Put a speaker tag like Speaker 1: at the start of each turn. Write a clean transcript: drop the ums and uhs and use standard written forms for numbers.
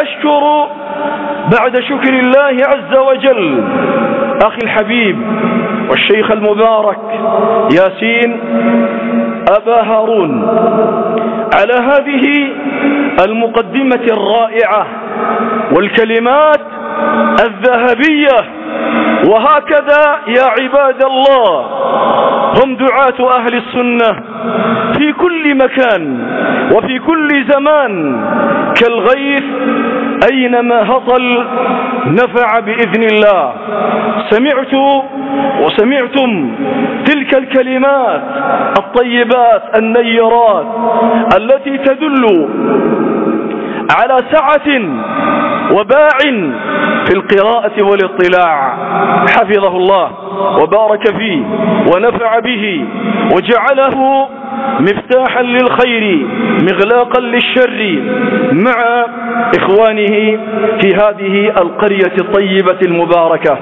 Speaker 1: أشكر بعد شكر الله عز وجل أخي الحبيب والشيخ المبارك ياسين أبا هارون على هذه المقدمة الرائعة والكلمات الذهبية. وهكذا يا عباد الله هم دعاة أهل السنة في كل مكان وفي كل زمان كالغيث أينما هطل نفع بإذن الله. وسمعتم تلك الكلمات الطيبات النيرات التي تدل على سعة وباع في القراءة والاطلاع. حفظه الله وبارك فيه ونفع به وجعله مفتاحا للخير مغلاقا للشر مع إخوانه في هذه القرية الطيبة المباركة.